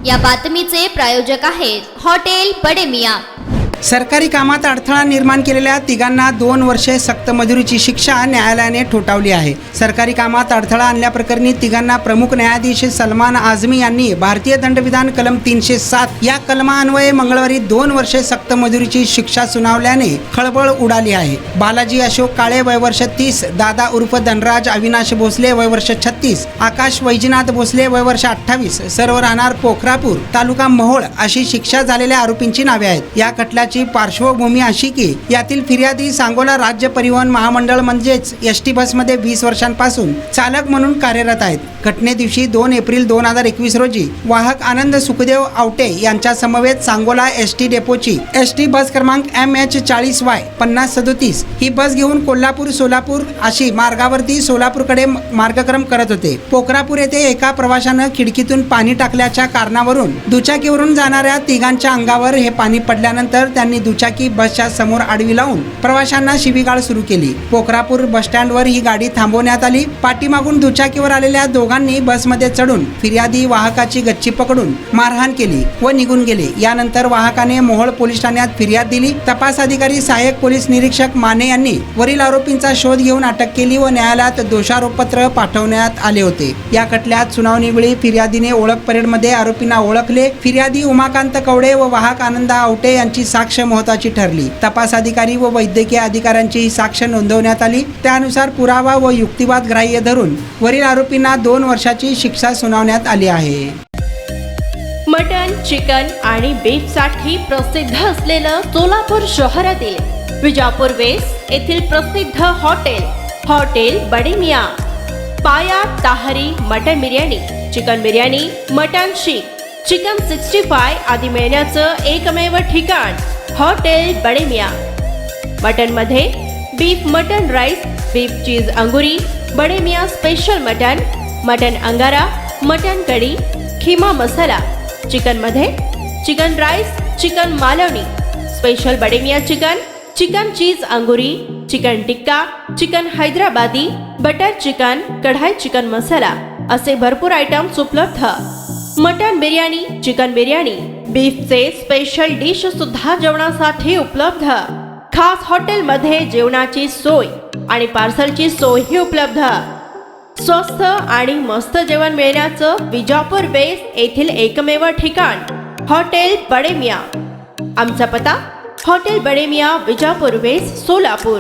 या बातमीचे प्रायोजक आहेत हॉटेल बडे मियां। सरकारी कामात अडथळा निर्माण केलेल्या तिघांना 2 वर्षे सक्त मजुरीची शिक्षा न्यायालयाने ठोठावली आहे। सरकारी कामात अडथळा आणल्याप्रकरणी तिघांना प्रमुख न्यायाधीश सलमान आझमी यांनी भारतीय दंडविधान कलम 307 या कलमान्वये मंगळवारी 2 वर्षे सक्त मजुरीची शिक्षा सुनावल्याने खळबळ उडाली आहे। बालाजी अशोक काळे वय वर्ष 30, दादा उर्फ धनराज अविनाश भोसले वय वर्ष 36, आकाश वैजनाथ भोसले वय वर्ष 28 सर्व राहणार पोखरापूर तालुका मोहोळ अशी शिक्षा झालेल्या आरोपींची नावे आहेत। या खटल्याची पार्श्वभूमी अशी की यातील फिर्यादी सांगोला राज्य परिवहन महामंडळ म्हणजेच एसटी बसमध्ये 20 वर्षांपासून चालक म्हणून कार्यरत आहेत। घटने दिवशी 2 एप्रिल 2021 रोजी वाहक आनंद सुखदेव आवटे यांच्या समवेत सांगोला एसटी डेपोची एसटी बस क्रमांक MH40Y 5037 ही बस घेऊन कोल्हापूर सोलापूर अशी मार्गावरती सोलापूरकडे मार्गक्रम करत होते। पोखरापूर येथे एका प्रवाशानं खिडकीतून पाणी टाकल्याच्या कारणावरून दुचाकीवरून जाणाऱ्या तिघांच्या अंगावर हे पाणी पडल्यानंतर त्यांनी दुचाकी बसच्या समोर आडवी लावून प्रवाशांना शिवीगाळ सुरू केली। पोखरापूर बस स्टँडवर ही गाडी थांबवण्यात आली। पाठीमागून दुचाकीवर आलेल्या दोघांनी बसमध्ये चढून फिर्यादी वाहकाची गच्ची पकडून मारहाण केली व निघून गेले। यानंतर वाहकाने मोहोळ पोलीस ठाण्यात फिर्याद दिली। तपास अधिकारी सहाय्यक पोलीस निरीक्षक माने यांनी वरील आरोपींचा शोध घेऊन अटक केली व न्यायालयात दोषारोपपत्र पाठवण्यात आले होते। या खटल्यात सुनावणीवेळी फिर्यादीने ओळख परेडमध्ये आरोपींना ओळखले। फिर्यादी उमाकांत कवडे व वाहक आनंद आवटे यांची साक्ष महत्त्वाची ठरली। तपास अधिकारी व वैद्यकीय अधिकाऱ्यांची ही साक्ष नोंदवण्यात आली। त्यानुसार पुरावा व युक्तिवाद ग्राह्य धरून वरील आरोपींना 2 वर्षाची शिक्षा सुनावण्यात आली आहे। मटन, चिकन आणि बीफ साठी प्रसिद्ध असलेलं सोलापूर शहरातील विजापूर वेस्ट येथील प्रसिद्ध hotel Bade Miyan. Paya tahari mutton biryani, chicken biryani, mutton seekh, chicken 65 आदी मिळण्याचं एकमेव ठिकाण हॉटेल बडे मियां। मटन मध्ये beef mutton rice, beef cheese angoori, Bade Miyan special mutton, mutton angara, mutton kadhi, keema masala. Chicken मध्ये chicken rice, chicken Malvani, special Bade Miyan chicken, chicken cheese angoori, chicken tikka, chicken Hyderabadi, butter chicken, kadai chicken masala असे भरपूर आयटम्स उपलब्ध। मटन बिर्याणी, चिकन बिर्याणी, बीफचे स्पेशल डिश सुद्धा जेवणासाठी उपलब्ध। खास हॉटेलमध्ये जेवणाची सोय आणि पार्सलची सोयही उपलब्ध। स्वस्त आणि मस्त जेवण मिळण्याचं विजापूर वेस्ट येथील एकमेव ठिकाण हॉटेल बडे मियां। आमचा पत्ता हॉटेल बडे मियां, विजापूर वेस्ट, सोलापूर।